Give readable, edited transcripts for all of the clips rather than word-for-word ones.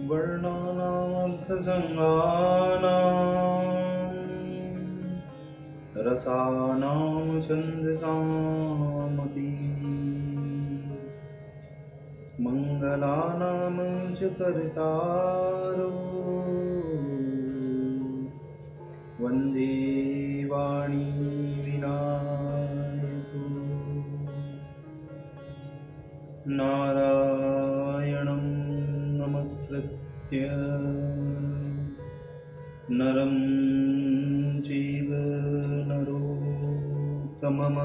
वर्णानामर्थसङ्गानां रसानां छन्दसामपि मङ्गलानां च कर्तारो वन्दे वाणी विनायको नारायणं नमस्कृत्य नरं चैव नरोत्तमम्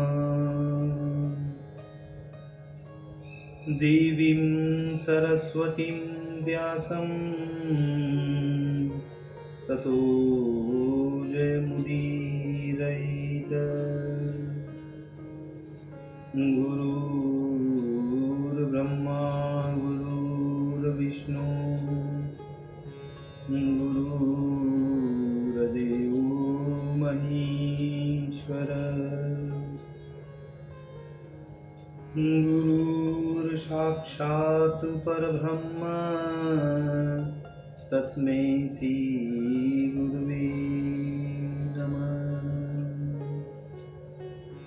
देवीं सरस्वतीं व्यासं ततो जयमुदीरयेत् गुरुर्ब्रह्मा गुरुर्विष्णु गुरुर्देवो महेश्वर गुरुर्साक्षात् परब्रह्म तस्मै श्री गुरुवे नमः।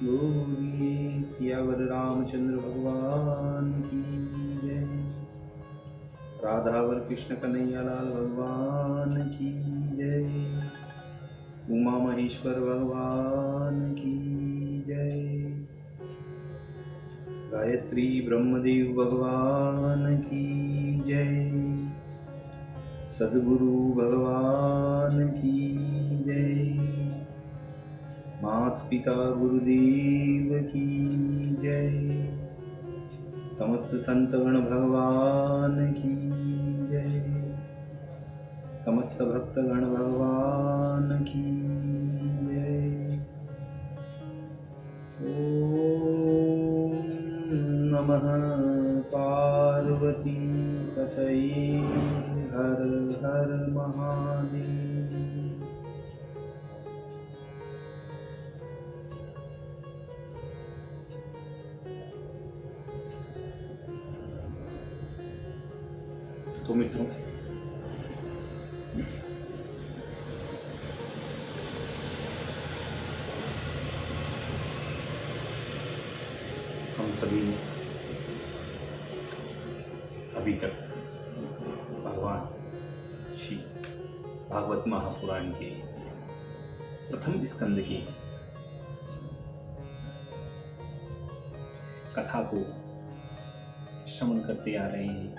बोलिए सियावर रामचंद्र भगवान की जय। राधावर कृष्ण कन्हैया लाल भगवान की जय। उमा महेश्वर भगवान की जय। गायत्री ब्रह्मदेव भगवान की जय। सद्गुरु भगवान की जय। मात पिता गुरुदेव की जय। समस्त संतगण भगवान की जय। समस्त भक्तगण भगवान की जय। ओम नमः पार्वती पतये हर हर महादेव। तो मित्रों, हम सभी ने अभी तक भगवान श्री भागवत महापुराण के प्रथम स्कंद की कथा को श्रवण करते आ रहे हैं।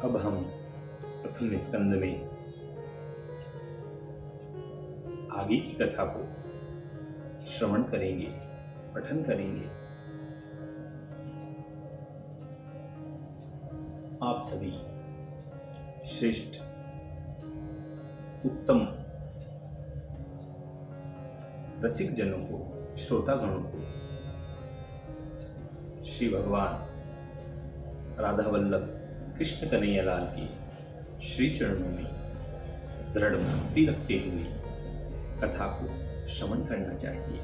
अब हम प्रथम स्कंद में आगे की कथा को श्रवण करेंगे, पठन करेंगे। आप सभी श्रेष्ठ उत्तम रसिक जनों को, श्रोतागणों को श्री भगवान राधा वल्लभ कृष्ण कन्हैया लाल के श्री चरणों में दृढ़ भक्ति रखते हुए कथा को श्रवण करना चाहिए,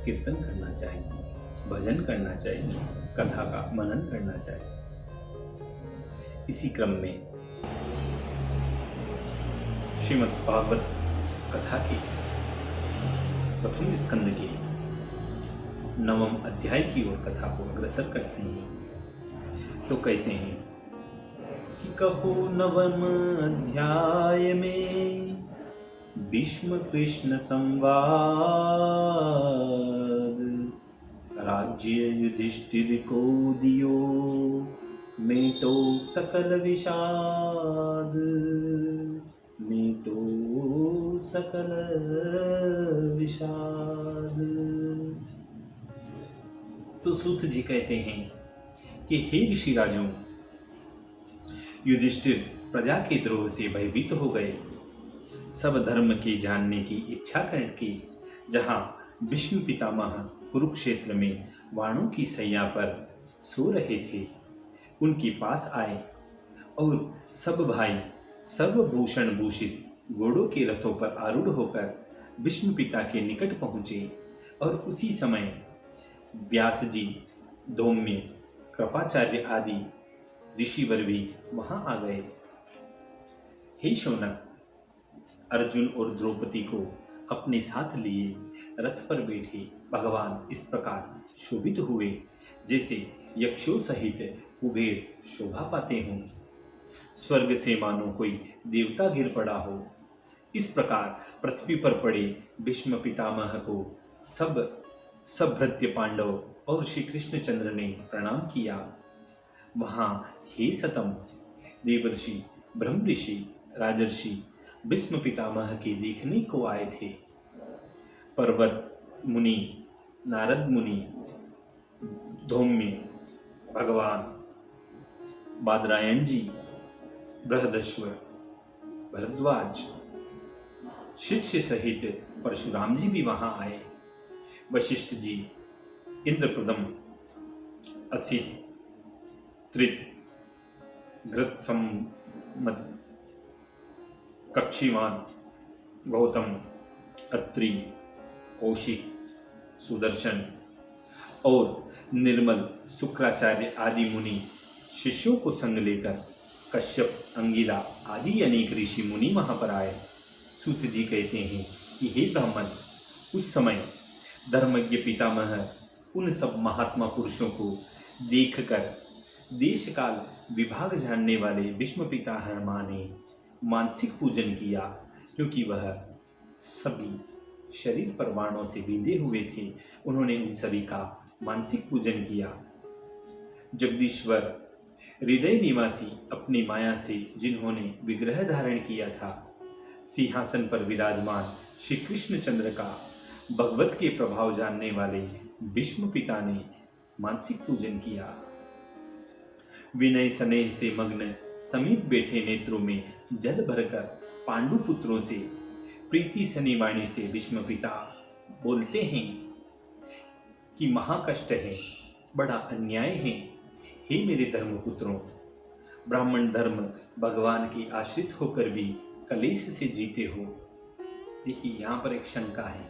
कीर्तन करना चाहिए, भजन करना चाहिए, कथा का मनन करना चाहिए। इसी क्रम में श्रीमद् भागवत कथा के प्रथम स्कंद के 9वें अध्याय की ओर कथा को अग्रसर करते हैं। तो कहते हैं कि कहो 9वें अध्याय में भीष्म कृष्ण संवाद। राज्य युधिष्ठिर को दियो मेटो सकल विषाद। मेटो सकल विषाद। तो सूत जी कहते हैं कि हे ऋषि राजों, युधिष्ठिर प्रजा के द्रोह से भयभीत हो गए। सब धर्म की जानने की इच्छा करके जहाँ भीष्म पितामह कुरुक्षेत्र में वाणों की सैया पर सो रहे थे, उनके पास आए और सब भाई सर्वभूषण भूषित घोड़ों के रथों पर आरूढ़ होकर भीष्म पिता के निकट पहुँचे। और उसी समय व्यास जी, धौम्य, कृपाचार्य आदि ऋषिवर भी वहां आ गए। हे शौनक, अर्जुन और द्रौपदी को अपने साथ लिए रथ पर बैठे भगवान इस प्रकार शोभित हुए जैसे यक्षों सहित कुबेर शोभा पाते हों। स्वर्ग से मानो कोई देवता गिर पड़ा हो, इस प्रकार पृथ्वी पर पड़े भीष्म पितामह को सब भृत्य पांडव और श्री कृष्णचंद्र ने प्रणाम किया। वहां हे सतम, देवर्षि, ब्रह्म ऋषि, राजर्षि भीष्म पितामह के देखने को आए थे। पर्वत मुनि, नारद मुनि, धौम्य, भगवान बादरायण जी, बृहदश्वर, भरद्वाज, शिष्य सहित परशुराम जी भी वहां आए। वशिष्ठ जी, इंद्रप्रदम, असित, त्रित, घृतसम्मत, कक्षीवान, गौतम, अत्रि, कौशिक, सुदर्शन और निर्मल, शुक्राचार्य आदि मुनि शिष्यों को संग लेकर कश्यप, अंगिरा आदि अनेक ऋषि मुनि वहां पर आए। सूत जी कहते हैं कि हे ब्राह्मण, उस समय धर्मज्ञ पितामह उन सब महात्मा पुरुषों को देखकर देश काल विभाग जानने वाले भीष्म पितामह ने मानसिक पूजन किया, क्योंकि वह सभी शरीर पर बाणों से बिंधे हुए थे। उन्होंने उन सभी का मानसिक पूजन किया। जगदीश्वर, हृदय निवासी, अपनी माया से जिन्होंने विग्रह धारण किया था, सिंहासन पर विराजमान श्री कृष्णचंद्र का भगवत के प्रभाव जानने वाले भीष्म पिता ने मानसिक पूजन किया। विनय स्नेह से मग्न समीप बैठे नेत्रों में जल भरकर पांडु पुत्रों से प्रीति सनी वाणी से भीष्म पिता बोलते हैं कि महाकष्ट है, बड़ा अन्याय है। हे मेरे धर्मपुत्रों, ब्राह्मण धर्म भगवान की आश्रित होकर भी कलेश से जीते हो। देखिए, यहाँ पर एक शंका है।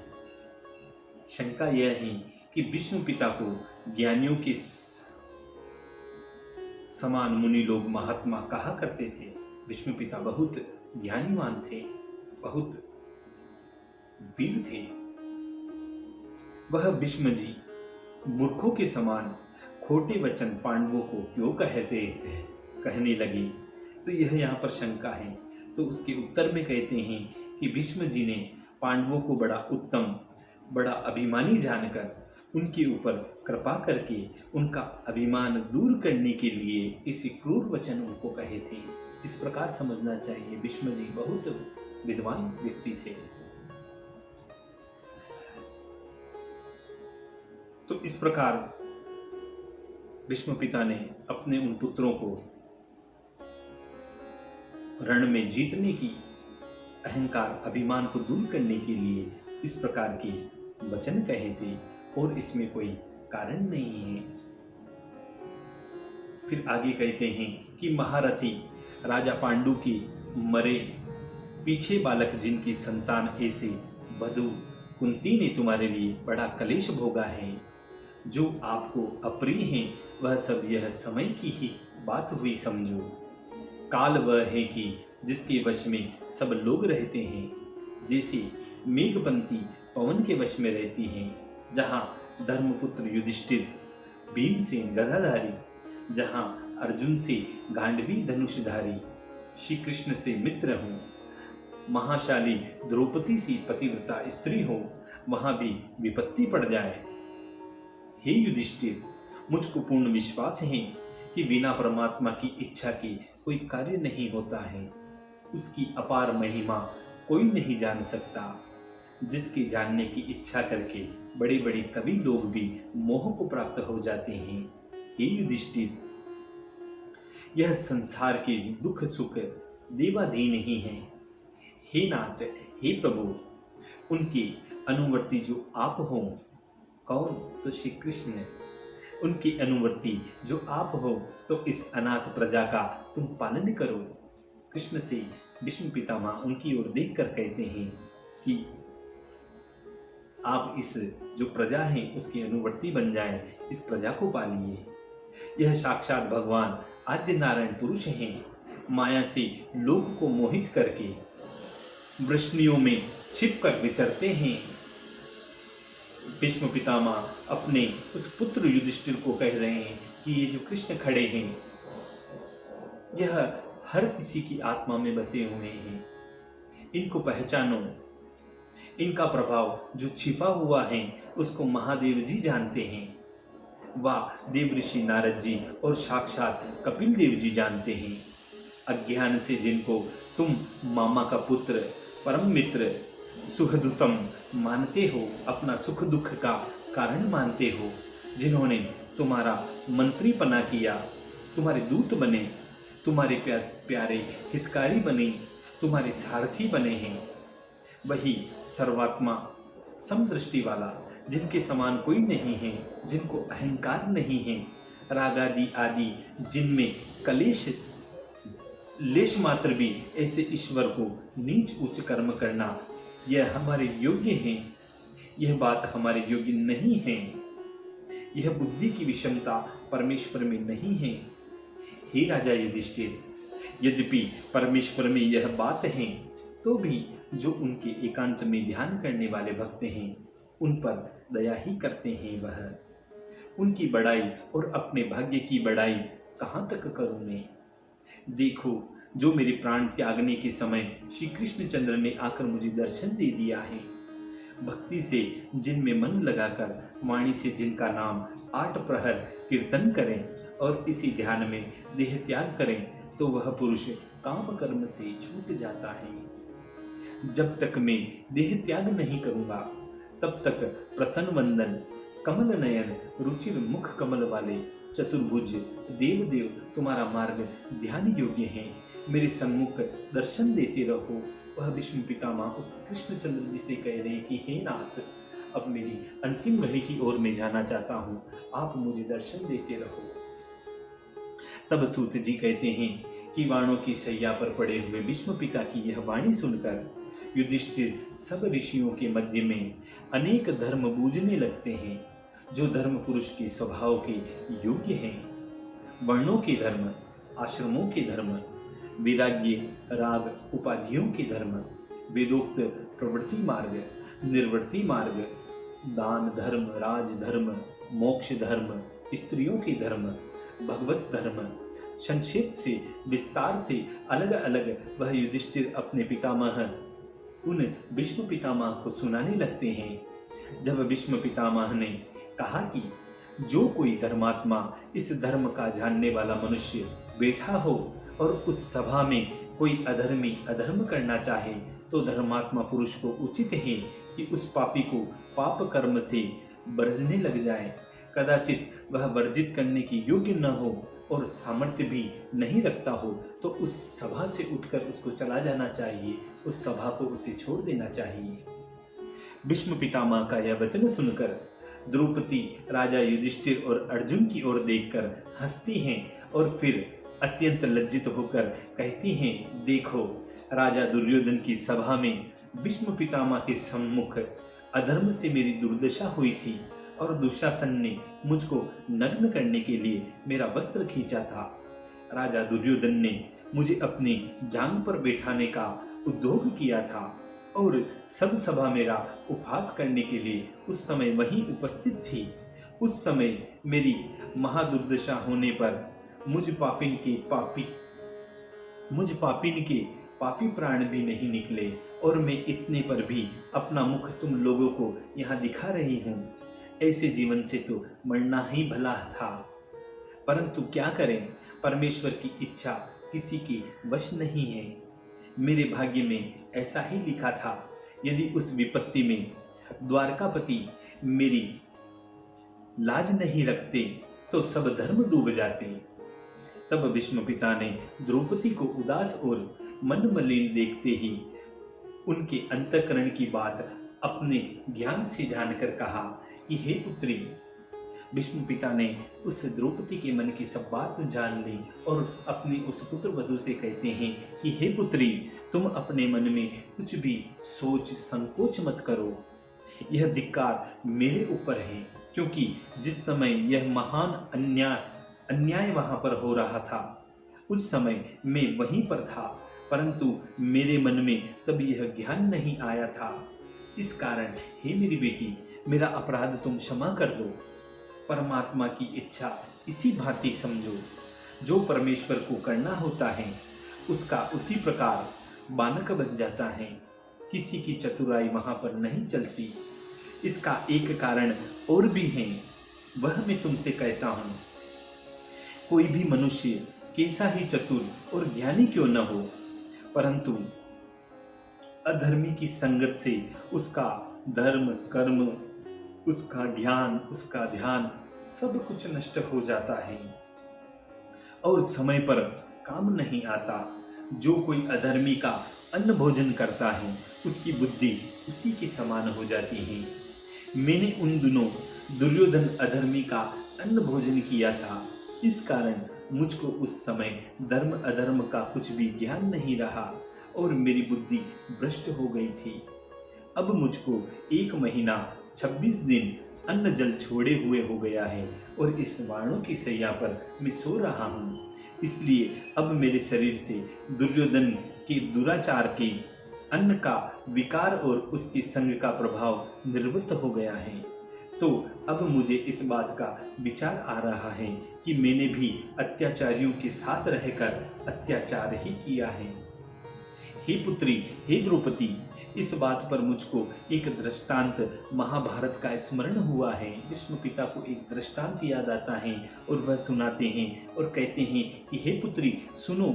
शंका यह है कि भीष्म पिता को ज्ञानियों के समान मुनि लोग महात्मा कहा करते थे। भीष्म पिता बहुत ज्ञानीवान थे, बहुत वीर थे। वह भीष्म जी मूर्खों के समान खोटे वचन पांडवों को क्यों कहते थे, कहने लगे। तो यह यहाँ पर शंका है। तो उसके उत्तर में कहते हैं कि भीष्म जी ने पांडवों को बड़ा उत्तम, बड़ा अभिमानी जानकर उनके ऊपर कृपा करके उनका अभिमान दूर करने के लिए इसी क्रूर वचन उनको कहे थे। इस प्रकार समझना चाहिए। भीष्म जी बहुत विद्वान व्यक्ति थे। तो इस प्रकार भीष्म पिता ने अपने उन पुत्रों को रण में जीतने की अहंकार, अभिमान को दूर करने के लिए इस प्रकार के वचन कहे थे, और इसमें कोई कारण नहीं है। फिर आगे कहते हैं कि महारथी राजा पांडु की मरे पीछे बालक जिनकी संतान ऐसे वधु कुंती ने तुम्हारे लिए बड़ा कलेश भोगा है। जो आपको अप्रिय है वह सब यह समय की ही बात हुई समझो। काल वह है कि जिसके वश में सब लोग रहते हैं, जैसे मेघपंती पवन के वश में रहती हैं। जहाँ धर्मपुत्र युधिष्ठिर भीमसेन गदाधारी, जहाँ अर्जुन से गांडवी धनुषधारी, श्री कृष्ण से मित्र हो, महाशाली द्रौपदी सी पतिव्रता स्त्री हो, वहां भी विपत्ति पड़ जाए। हे युधिष्ठिर, मुझको पूर्ण विश्वास है कि बिना परमात्मा की इच्छा के कोई कार्य नहीं होता है। उसकी अपार महिमा कोई नहीं जान सकता। जिसके जानने की इच्छा करके बड़े बड़े कवि लोग भी मोह को प्राप्त हो जाते हैं। हे युधिष्ठिर, यह संसार के दुख सुख देवाधीन ही हैं। हे नाथ, हे प्रभु, उनके अनुवर्ती जो आप हो, कौन? तो श्री कृष्ण। उनके अनुवर्ती जो आप हो, तो इस अनाथ प्रजा का तुम पालन करो। कृष्ण से भीष्म पितामह उनकी ओर देखकर कहते हैं कि आप इस जो प्रजा है उसके अनुवर्ती बन जाएं, इस प्रजा को पालिए। यह साक्षात भगवान आद्य नारायण पुरुष हैं। माया से लोक को मोहित करके वृष्णियों में छिपकर विचरते हैं। भीष्म पितामह अपने उस पुत्र युधिष्ठिर को कह रहे हैं कि ये जो कृष्ण खड़े हैं यह हर किसी की आत्मा में बसे हुए हैं, इनको पहचानो। इनका प्रभाव जो छिपा हुआ है उसको महादेव जी जानते हैं, वाह देव ऋषि नारद जी और साक्षात कपिल देव जी जानते हैं। अज्ञान से जिनको तुम मामा का पुत्र, परम मित्र, सुहृदुतम मानते हो, अपना सुख दुख का कारण मानते हो, जिन्होंने तुम्हारा मंत्रीपना किया, तुम्हारे दूत बने, तुम्हारे प्यारे हितकारी बने, तुम्हारे सारथी बने हैं, वही सर्वात्मा समदृष्टि वाला, जिनके समान कोई नहीं है, जिनको अहंकार नहीं है, रागादि आदि जिनमें कलेश लेश मात्र भी, ऐसे ईश्वर को नीच उच्च कर्म करना यह हमारे योग्य है। यह बात हमारे योग्य नहीं है। यह बुद्धि की विषमता परमेश्वर में नहीं है। हे राजा युधिष्ठिर, यद्यपि परमेश्वर में यह बात है तो भी जो उनके एकांत में ध्यान करने वाले भक्त हैं उन पर दया ही करते हैं। वह उनकी बड़ाई और अपने भाग्य की बड़ाई कहाँ तक करूँ मैं। देखो, जो मेरे प्राण त्यागने के समय श्री कृष्णचंद्र ने आकर मुझे दर्शन दे दिया है। भक्ति से जिनमें मन लगाकर वाणी से जिनका नाम 8 प्रहर कीर्तन करें और इसी ध्यान में देह त्याग करें तो वह पुरुष काम कर्म से छूट जाता है। जब तक मैं देह त्याग नहीं करूँगा तब तक प्रसन्न वंदन, कमल नयन, रुचिर मुख कमल वाले चतुर्भुज देव तुम्हारा मार्ग ध्यान योग्य है। मेरे सम्मुख दर्शन देते रहो। वह भीष्म पितामह उस कृष्णचंद्र जी से कह रहे कि हे नाथ, अब मेरी अंतिम घड़ी की ओर मैं जाना चाहता हूँ, आप मुझे दर्शन देते रहो। तब सूत जी कहते हैं कि वाणों की शैया पर पड़े हुए भीष्म पिता की यह वाणी सुनकर युधिष्ठिर सब ऋषियों के मध्य में अनेक धर्म बूझने लगते हैं, जो धर्म पुरुष के स्वभाव के योग्य हैं। वर्णों के धर्म, आश्रमों के धर्म, वैराग्य, राग, उपाधियों के धर्म, वेदोक्त प्रवृत्ति मार्ग, निर्वृत्ति मार्ग, दान धर्म, राज धर्म, मोक्ष धर्म, स्त्रियों के धर्म, भगवत धर्म, संक्षेप से विस्तार से अलग अलग वह युधिष्ठिर अपने पितामह उन भीष्म पितामह को सुनाने लगते हैं। जब भीष्म पितामह ने कहा कि जो कोई धर्मात्मा, इस धर्म का जानने वाला मनुष्य बैठा हो और उस सभा में कोई अधर्मी अधर्म करना चाहे तो धर्मात्मा पुरुष को उचित है कि उस पापी को पाप कर्म से बरजने लग जाए। कदाचित वह वर्जित करने की योग्य न हो और सामर्थ्य भी नहीं रखता हो तो उस सभा से उठकर उसको चला जाना चाहिए, उस सभा को उसे छोड़ देना चाहिए। भीष्म पितामह का यह वचन सुनकर द्रौपदी राजा युधिष्ठिर और अर्जुन की ओर देखकर हंसती हैं और फिर अत्यंत लज्जित होकर कहती हैं, देखो, राजा दुर्योधन की सभा में भीष्म पितामह के सम्मुख अधर्म से मेरी दुर्दशा हुई थी और दुशासन ने मुझको नग्न करने के लिए मेरा वस्त्र खींचा था। राजा दुर्योधन ने मुझे अपनी जांग पर बैठाने का उद्योग किया था और सब सभा मेरा उपहास करने के लिए उस समय वहीं उपस्थित थी। उस समय मेरी महादुर्दशा होने पर मुझ पापिन के पापी प्राण भी नहीं निकले और मैं इतने पर भी अपना मुख तुम लोगों को यहाँ दिखा रही हूँ। ऐसे जीवन से तो मरना ही भला था, परंतु क्या करें, परमेश्वर की इच्छा किसी के वश नहीं है। मेरे भाग्य में ऐसा ही लिखा था। यदि उस विपत्ति में द्वारकापति मेरी लाज नहीं रखते तो सब धर्म डूब जाते। तब भीष्म पिता ने द्रौपदी को उदास और मन मलिन देखते ही उनके अंतःकरण की बात अपने ज्ञान से जानकर कहा कि हे पुत्री। भीष्म पिता ने उस द्रौपदी के मन की सब बात जान ली और अपनी उस पुत्र वधू से कहते हैं कि हे पुत्री, तुम अपने मन में कुछ भी सोच संकोच मत करो। यह धिक्कार मेरे ऊपर है, क्योंकि जिस समय यह महान अन्याय अन्याय वहां पर हो रहा था। उस समय मैं वहीं पर था, परंतु मेरे मन में तब यह ज्ञान नहीं आया था। इस कारण हे मेरी बेटी, मेरा अपराध तुम क्षमा कर दो। परमात्मा की इच्छा इसी भांति समझो, जो परमेश्वर को करना होता है उसका उसी प्रकार बानक बन जाता है। किसी की चतुराई वहां पर नहीं चलती। इसका एक कारण और भी है, वह मैं तुमसे कहता हूं। कोई भी मनुष्य कैसा ही चतुर और ज्ञानी क्यों न हो, परंतु अधर्मी की संगत से उसका धर्म, कर्म, उसका ज्ञान, उसका ध्यान सब कुछ नष्ट हो जाता है और समय पर काम नहीं आता। जो कोई अधर्मी का अन्न भोजन करता है उसकी बुद्धि उसी के समान हो जाती है। मैंने उन दिनों दुर्योधन अधर्मी का अन्न भोजन किया था। इस कारण मुझको उस समय धर्म अधर्म का कुछ भी ज्ञान नहीं रहा और मेरी बुद्धि भ्रष्ट हो गई थी। अब मुझको 1 महीना 26 दिन अन्न जल छोड़े हुए हो गया है और इस वाणों की सैया पर मैं सो रहा हूँ। इसलिए अब मेरे शरीर से दुर्योधन के दुराचार के अन्न का विकार और उसके संग का प्रभाव निवृत्त हो गया है। तो अब मुझे इस बात का विचार आ रहा है कि मैंने भी अत्याचारियों के साथ रहकर अत्याचार ही किया है। हे पुत्री, हे द्रौपदी, इस बात पर मुझको एक दृष्टांत महाभारत का स्मरण हुआ है। भीष्म पिता को एक दृष्टांत याद आता है और वह सुनाते हैं और कहते हैं कि हे पुत्री सुनो,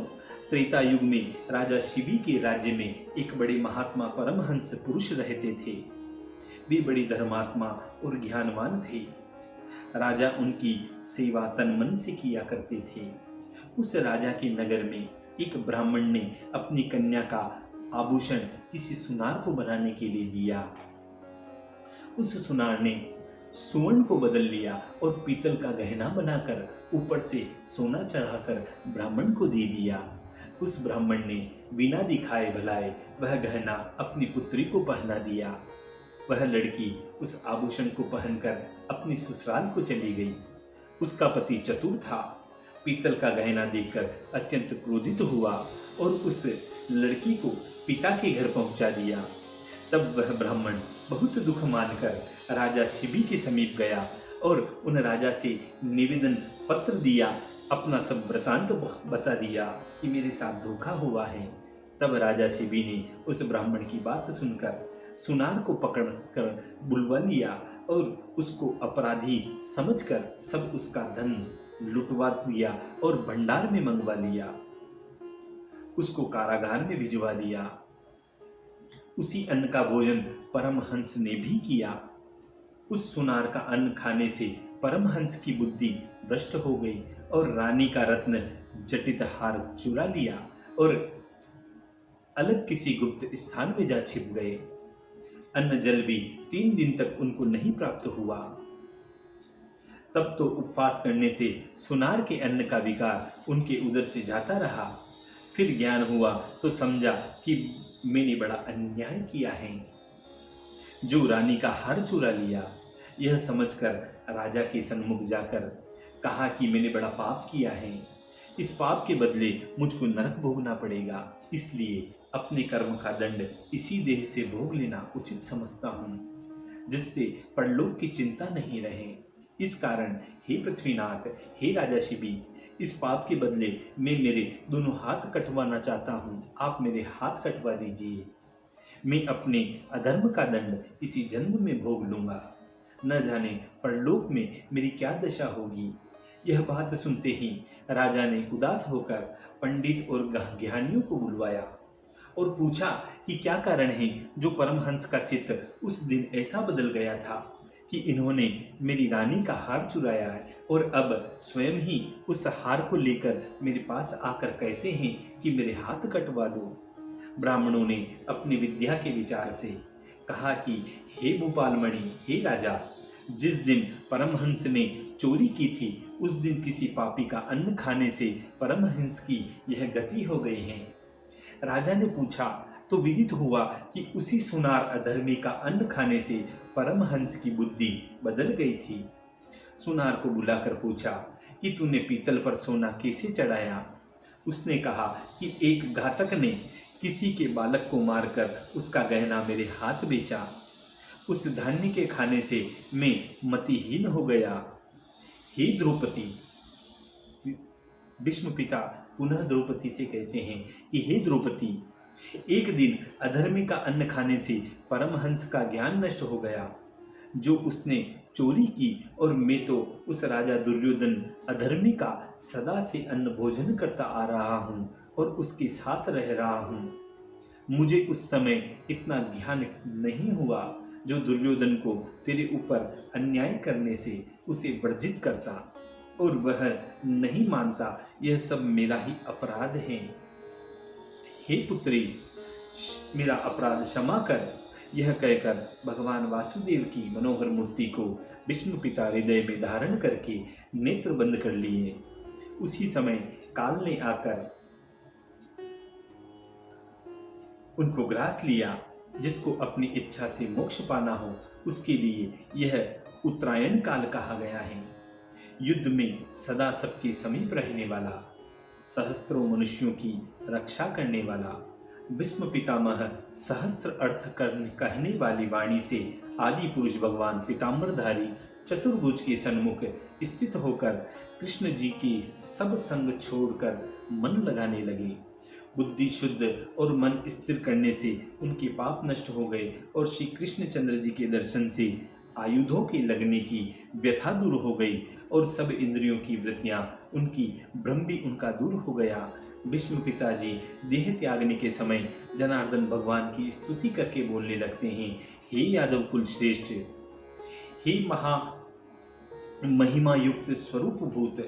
त्रेता युग में राजा शिबी के राज्य में एक बड़े महात्मा परमहंस पुरुष रहते थे। वे बड़े धर्मात्मा और ज्ञानवान थे। राजा उनकी सेवा तन मन से किया करते थे। उस राजा के नगर में एक ब्राह्मण ने अपनी कन्या का आभूषण किसी सुनार को बनाने के लिए दिया। उस सुनार ने सुवर्ण को बदल लिया और पीतल का गहना बनाकर ऊपर से सोना चढ़ाकर ब्राह्मण को दे दिया। उस ब्राह्मण ने बिना दिखाए भलाए वह गहना अपनी पुत्री को पहना दिया। वह लड़की उस आभूषण को पहनकर अपनी ससुराल को चली गई। उसका पति चतुर था, पीतल का गहना देखकर अत्यंत क्रोधित हुआ और उस लड़की को पिता के घर पहुंचा दिया। तब वह ब्राह्मण बहुत दुख मानकर राजा शिबी के समीप गया और उन राजा से निवेदन पत्र दिया, अपना सब वृतांत बता दिया कि मेरे साथ धोखा हुआ है। तब राजा शिबी ने उस ब्राह्मण की बात सुनकर सुनार को पकड़कर बुलवा लिया और उसको अपराधी समझकर सब उसका धन लुटवा दिया और भंडार में मंगवा लिया। उसको कारागार में भिजवा दिया। उसी अन्न का भोजन परमहंस ने भी किया। उस सुनार का अन्न खाने से परमहंस की बुद्धि भ्रष्ट हो गई और रानी का रत्न जटित हार चुरा लिया और अलग किसी गुप्त स्थान में जा छिप गए। अन्न जल भी 3 दिन तक उनको नहीं प्राप्त हुआ। तब तो उपवास करने से सुनार के अन्न का विकार उनके उदर से जाता रहा। फिर ज्ञान हुआ तो समझा कि मैंने बड़ा अन्याय किया है, जो रानी का हार चुरा लिया। यह समझकर राजा के सन्मुख जाकर कहा कि मैंने बड़ा पाप किया है, इस पाप के बदले मुझको नरक भोगना पड़ेगा, इसलिए अपने कर्म का दंड इसी देह से भोग लेना उचित समझता हूँ, जिससे परलोक की चिंता नहीं रहे। इस कारण हे पृथ्वीनाथ, हे राजा शिबी, इस पाप के बदले मैं मेरे दोनों हाथ कटवाना चाहता हूँ। आप मेरे हाथ कटवा दीजिए। मैं अपने अधर्म का दंड इसी जन्म में भोग लूंगा। न जाने परलोक में मेरी क्या दशा होगी। यह बात सुनते ही राजा ने उदास होकर पंडित और ज्ञानियों को बुलवाया और पूछा कि क्या कारण है जो परमहंस का चित्त उस दिन ऐसा बदल गया था कि इन्होंने मेरी रानी का हार चुराया है और अब स्वयं ही उस हार को लेकर मेरे पास आकर कहते हैं कि मेरे हाथ कटवा दो। ब्राह्मणों ने अपनी विद्या के विचार से कहा कि हे भूपालमणि, हे राजा, जिस दिन परमहंस ने चोरी की थी उस दिन किसी पापी का अन्न खाने से परमहंस की यह गति हो गई है। राजा ने पूछा तो विदित हुआ कि उसी सुनार अधर्मी का अन्न खाने से परमहंस की बुद्धि बदल गई थी। सुनार को बुलाकर पूछा कि तूने पीतल पर सोना कैसे चढ़ाया। उसने कहा कि एक घातक ने किसी के बालक को मारकर उसका गहना मेरे हाथ बेचा। उस धान्य के खाने से मैं मतिहीन हो गया। हे द्रौपदी, भीष्म पिता पुनः द्रौपदी से कहते हैं कि हे द्रौपदी, एक दिन अधर्मी का अन्न खाने से परमहंस का ज्ञान नष्ट हो गया, जो उसने चोरी की, और मैं तो उस राजा दुर्योधन अधर्मी का सदा से अन्न भोजन करता आ रहा हूँ और उसके साथ रह रहा हूँ। मुझे उस समय इतना ज्ञान नहीं हुआ जो दुर्योधन को तेरे ऊपर अन्याय करने से उसे वर्जित करता, और वह नहीं मानता। यह सब मेरा ही अपराध है। हे पुत्री, मेरा अपराध क्षमा कर। यह कहकर भगवान वासुदेव की मनोहर मूर्ति को विष्णु पिता हृदय में धारण करके नेत्र बंद कर लिए। उसी समय काल ने आकर उनको ग्रास लिया। जिसको अपनी इच्छा से मोक्ष पाना हो उसके लिए यह उत्तरायण काल कहा गया है। युद्ध में सदा सबके समीप रहने वाला, सहस्त्रों मनुष्यों की रक्षा करने वाला, भीष्म पितामह सहस्त्र अर्थ कहने वाली वाणी से आदि पुरुष भगवान पिताम्बरधारी चतुर्भुज के सन्मुख स्थित होकर कृष्ण जी के सब संग छोड़कर मन लगाने लगे। बुद्धि शुद्ध और मन स्थिर करने से उनके पाप नष्ट हो गए और श्री कृष्ण चंद्र जी के दर्शन से आयुधों के लगने की व्यथा दूर हो गई और सब इंद्रियों की वृत्तियां, उनकी भ्रम भी उनका दूर हो गया। भीष्म पिताजी देह त्यागने के समय जनार्दन भगवान की स्तुति करके बोलने लगते हैं, हे यादव कुल श्रेष्ठ, हे महा महिमा युक्त स्वरूप भूत,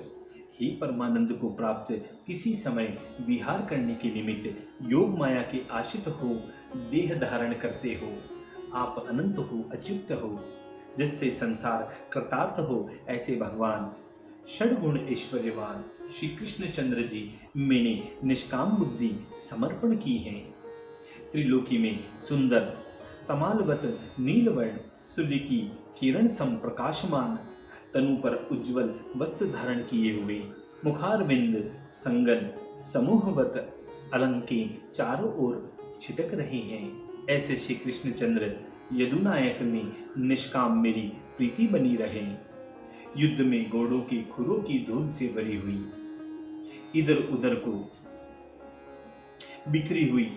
हे परमानंद को प्राप्त किसी समय विहार करने के निमित्त योग माया के आश्रित हो देह धारण करते हो। आप अनंत हो, अच्युत हो, जिससे संसार कृतार्थ हो, ऐसे भगवान षडगुण ऐश्वर्यवान श्री कृष्ण चंद्र जी मैंने निष्काम बुद्धि समर्पण की है। त्रिलोकी में सुंदर तमालवत नीलवर्ण सूर्य की किरण सम प्रकाशमान, तनु पर उज्जवल वस्त्र धारण किए हुए, मुखारविंद संगन समूहवत अलंके चारों ओर छिटक रहे हैं, ऐसे श्री कृष्ण चंद्र यदुनायक में निष्काम मेरी प्रीति बनी रहे। युद्ध में घोड़ों की खुरों की धूल से भरी हुई, इधर उधर को बिखरी हुई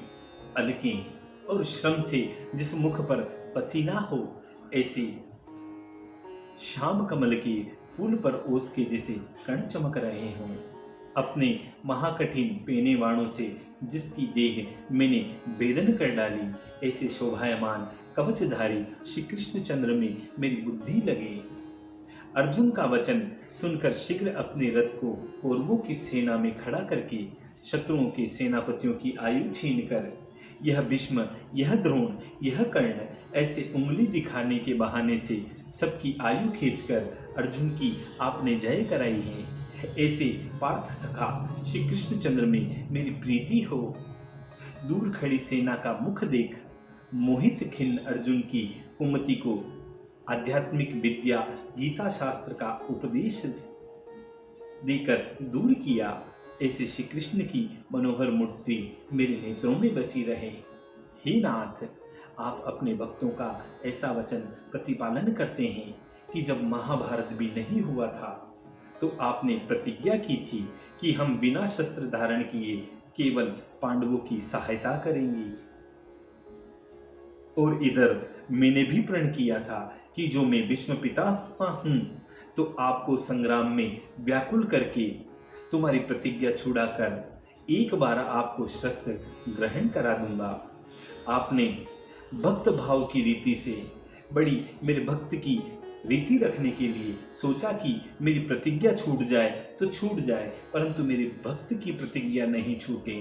अलकें और श्रम से जिस मुख पर पसीना हो, ऐसे श्याम कमल के फूल पर ओस के जैसे कण चमक रहे हों। अपने महाकठिन पेने वाणों से जिसकी देह मैंने वेदन कर डाली, ऐसे शोभायमान कवचधारी श्री कृष्ण चंद्र में मेरी बुद्धि लगे। अर्जुन का वचन सुनकर शीघ्र अपने रथ को कौरवों की सेना में खड़ा करके शत्रुओं के सेनापतियों की आयु छीनकर यह भीष्म, यह द्रोण, यह कर्ण ऐसे उंगली दिखाने के बहाने से सबकी आयु खींचकर अर्जुन की आपने जय कराई है। ऐसे पार्थ सखा श्री कृष्ण चंद्र में मेरी प्रीति हो। दूर खड़ी सेना का मुख देख मोहित खिन्न अर्जुन की कुमति को आध्यात्मिक विद्या गीता शास्त्र का उपदेश देकर दूर किया। ऐसे श्री कृष्ण की मनोहर मूर्ति मेरे नेत्रों में बसी रहे। हे नाथ, आप अपने भक्तों का ऐसा वचन प्रतिपालन करते हैं कि जब महाभारत भी नहीं हुआ था तो आपने प्रतिज्ञा की थी कि हम बिना शस्त्र धारण किए केवल पांडवों की सहायता करेंगे, और इधर मैंने भी प्रण किया था कि जो मैं भीष्म पितामह हूं तो आपको संग्राम में व्याकुल करके तुम्हारी प्रतिज्ञा छुड़ाकर एक बार आपको शस्त्र ग्रहण करा दूंगा। आपने भक्त भाव की रीति से बड़ी मेरे भक्त की रीति रखने के लिए सोचा कि मेरी प्रतिज्ञा छूट जाए तो छूट जाए, परंतु मेरे भक्त की प्रतिज्ञा नहीं छूटे,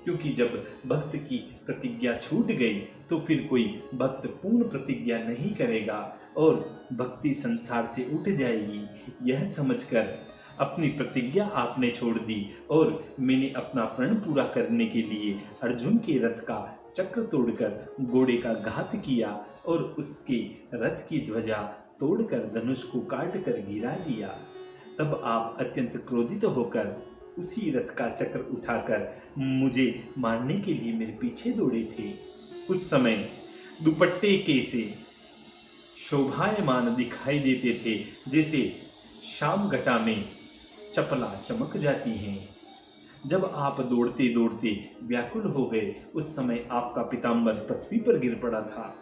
क्योंकि जब भक्त की प्रतिज्ञा छूट गई तो फिर कोई भक्त पूर्ण प्रतिज्ञा नहीं करेगा और भक्ति संसार से उठ जाएगी। यह समझकर अपनी प्रतिज्ञा आपने छोड़ दी और मैंने अपना प्रण पूरा करने के लिए अर्जुन के रथ का चक्र तोड़कर घोड़े का घात किया और उसके रथ की ध्वजा तोड़कर धनुष को काट कर गिरा दिया। तब आप अत्यंत क्रोधित होकर उसी रथ का चक्र उठाकर मुझे मारने के लिए मेरे पीछे दौड़े थे। उस समय दुपट्टे के से शोभायमान दिखाई देते थे, जैसे शाम घटा में चपला चमक जाती हैं। जब आप दौड़ते दौड़ते व्याकुल हो गए, उस समय आपका पीताम्बर पृथ्वी पर गिर पड़ा था।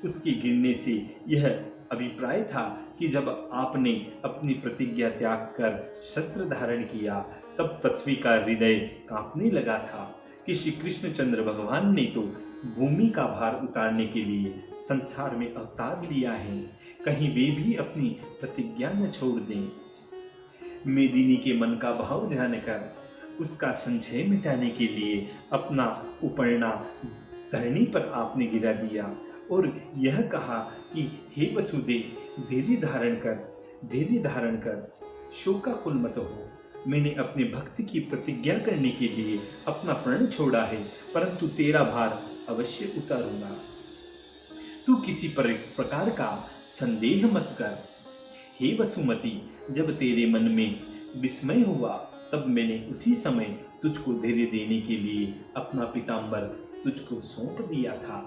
उसके गिरने से यह अभिप्राय था कि जब आपने अपनी प्रतिज्ञा त्याग कर शस्त्र धारण किया, तब पृथ्वी का हृदय कांपने लगा था कि श्री कृष्णचंद्र भगवान ने तो भूमि का भार उतारने के लिए संसार में अवतार लिया है, कहीं वे भी अपनी प्रतिज्ञा न छोड़ दें। मेदिनी के मन का भाव जानकर उसका संशय मिटाने के लिए अपना उपरना धरनी पर आपने गिरा दिया और यह कहा कि हे वसुदे, धैर्य धारण कर शोकाकुल मत हो। मैंने अपने भक्त की प्रतिज्ञा करने के लिए अपना प्रण छोड़ा है, परंतु तेरा भार अवश्य उतारूंगा। तू किसी प्रकार का संदेह मत कर। हे वसुमती, जब तेरे मन में विस्मय हुआ, तब मैंने उसी समय तुझको धैर्य देने के लिए अपना पीताम्बर तुझको सौंप दिया था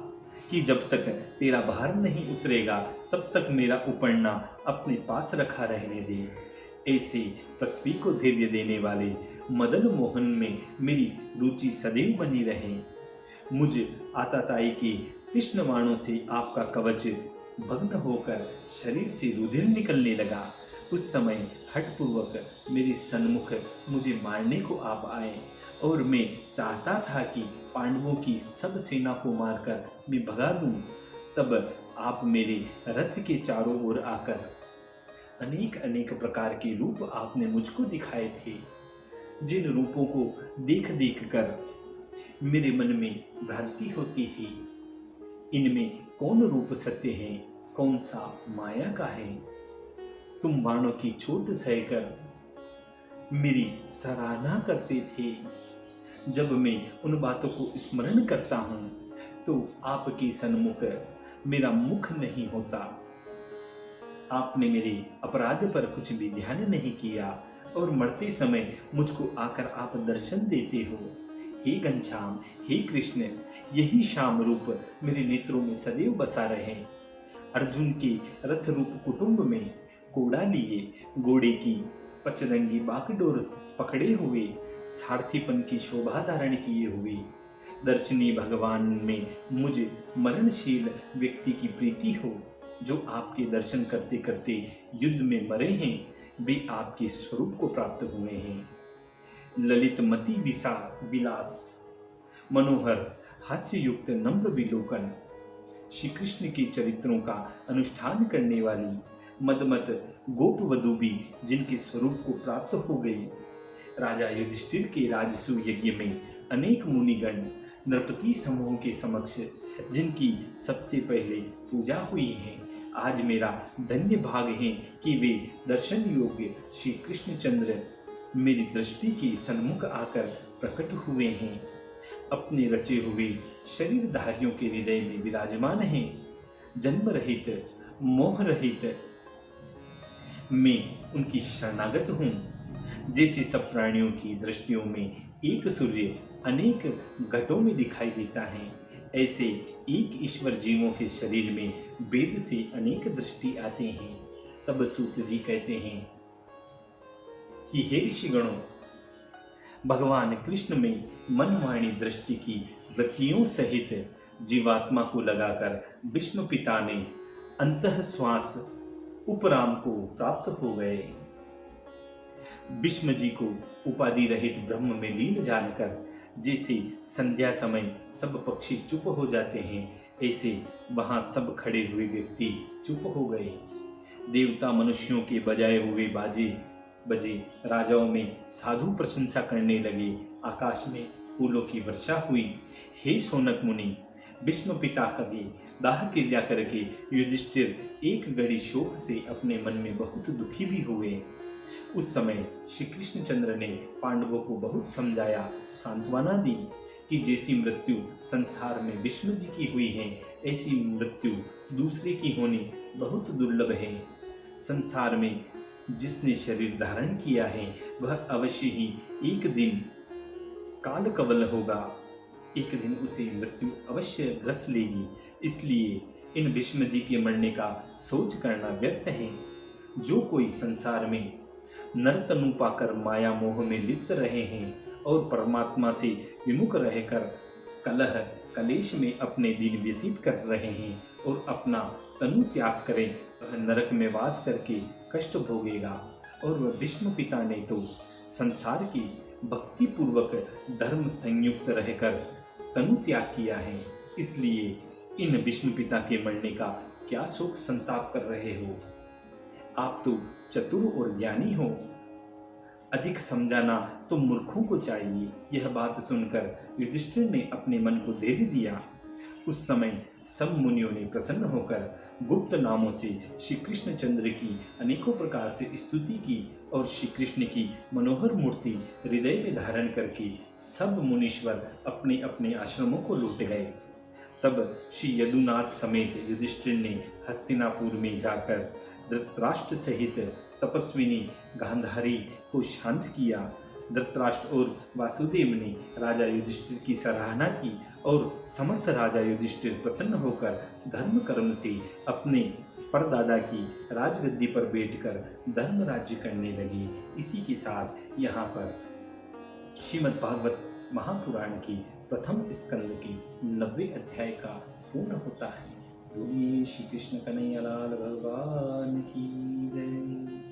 कि जब तक तेरा भार नहीं उतरेगा, तब तक मेरा उपरना अपने पास रखा रहने दे। ऐसे पृथ्वी को धैर्य देने वाले मदन मोहन में मेरी रुचि सदैव बनी रहे। मुझ आताताई के तीक्ष्ण बाणों से आपका कवच भग्न होकर शरीर से रुधिर निकलने लगा। उस समय हठपूर्वक मेरे सन्मुख मुझे मारने को आप आए और मैं चाहता था कि पांडवों की सब सेना को मारकर मैं भगा दूं। तब आप मेरे रथ के चारों ओर आकर अनेक अनेक प्रकार के रूप आपने मुझको दिखाए थे, जिन रूपों को देख देख कर मेरे मन में भ्रांति होती थी। इनमें कौन रूप सत्य है, कौन सा माया का है। तुम बाणों की चोट सहकर मेरी सराहना करते थे। जब मैं उन बातों को स्मरण करता हूँ तो आपके सन्मुख मेरा मुख नहीं होता। आपने मेरे अपराध पर कुछ भी ध्यान नहीं किया और मरते समय मुझको आकर आप दर्शन देते हो। हे घनश्याम, हे कृष्ण, यही श्याम रूप मेरे नेत्रों में सदैव बसा रहे। अर्जुन के रथ रूप कुटुंब में कोड़ा लिए, घोड़े की पचरंगी बागडोर पकड़े हुए, सारथीपन की शोभा धारण किए हुए, दर्शनीय भगवान में मुझ मरणशील व्यक्ति की प्रीति हो, जो आपके दर्शन करते करते युद्ध में मरे हैं, वे आपके स्वरूप को प्राप्त हुए हैं। ललित मति विलास, मनोहर हास्य युक्त नम्र विलोकन, श्री कृष्ण के चरित्रों का अनुष्ठान करने वाली मदमत गोप वधू भी जिनके स्वरूप को प्राप्त हो गई। राजा युधिष्ठिर के राजसू यज्ञ में अनेक मुनिगण नृपति समूह के समक्ष जिनकी सबसे पहले पूजा हुई है, आज मेरा धन्य भाग है कि वे दर्शन योग्य श्री कृष्णचंद्र मेरी दृष्टि के सन्मुख आकर प्रकट हुए हैं। अपने रचे हुए शरीरधारियों के हृदय में विराजमान हैं। जन्म रहित, मोह रहित मैं उनकी शरणागत हूँ। जैसे सब प्राणियों की दृष्टियों में एक सूर्य अनेक घटों में दिखाई देता है, ऐसे एक ईश्वर जीवों के शरीर में वेद से अनेक दृष्टि आते हैं। तब सूत जी कहते हैं कि हे ऋषिगणों, भगवान कृष्ण में मन वाणी दृष्टि की वृत्तियों सहित जीवात्मा को लगाकर विष्णु पिता ने अंतः श्वास उपराम को प्राप्त हो गए। भीष्म जी को उपाधि रहित ब्रह्म में लीन जानकर जैसे संध्या समय सब पक्षी चुप हो जाते हैं, ऐसे वहां सब खड़े हुए व्यक्ति चुप हो गए। देवता मनुष्यों के बजाए हुए बाजे बजे, राजाओं में साधु प्रशंसा करने लगे, आकाश में फूलों की वर्षा हुई। हे शौनक मुनि, विष्णु पिता कभी दाह क्रिया करके युधिष्ठिर एक घड़ी शोक से अपने मन में बहुत दुखी भी हुए। उस समय श्री कृष्णचंद्र ने पांडवों को बहुत समझाया, सांत्वना दी कि जैसी मृत्यु संसार में विष्णु जी की हुई है, ऐसी मृत्यु दूसरे की होनी बहुत दुर्लभ है। संसार में जिसने शरीर धारण किया है वह अवश्य ही एक दिन काल कवल होगा, एक दिन उसे मृत्यु अवश्य ग्रस लेगी। इसलिए इन भीष्म जी के मरने का सोच करना व्यर्थ है। जो कोई संसार में नरतनु पाकर माया मोह में लिप्त रहे हैं और परमात्मा से विमुख रहकर कलह कलेश में अपने दिन व्यतीत कर रहे हैं और अपना तनु त्याग करें, वह नरक में वास करके कष्ट भोगेगा। और वह भीष्म पिता ने तो संसार की भक्ति पूर्वक धर्म संयुक्त रहकर तनु त्याग किया है। इसलिए इन भीष्म पिता के मरने का क्या शोक संताप कर रहे हो? आप तो चतुर और ज्ञानी हो, अधिक समझाना तो मूर्खों को चाहिए। यह बात सुनकर युधिष्ठिर ने अपने मन को धैर्य दिया। उस समय सब मुनियों ने प्रसन्न होकर गुप्त नामों से श्री कृष्ण चंद्र की अनेकों प्रकार से स्तुति की और श्री कृष्ण की मनोहर मूर्ति हृदय में धारण करके सब मुनीश्वर अपने अपने आश्रमों को लौट गए। तब श्री यदुनाथ समेत युधिष्ठिर ने हस्तिनापुर में जाकर धृतराष्ट्र सहित तपस्विनी गांधारी को शांत किया। धृतराष्ट्र और वासुदेव ने राजा युधिष्ठिर की सराहना की और समर्थ राजा युधिष्ठिर प्रसन्न होकर धर्म कर्म से अपने परदादा की राजगद्दी पर बैठकर धर्म राज्य करने लगे। इसी के साथ यहाँ पर श्रीमद् भागवत महापुराण की प्रथम स्कंद के 90वें अध्याय का पूर्ण होता है। बोलिए श्री कृष्ण कन्हैया लाल भगवान की जय।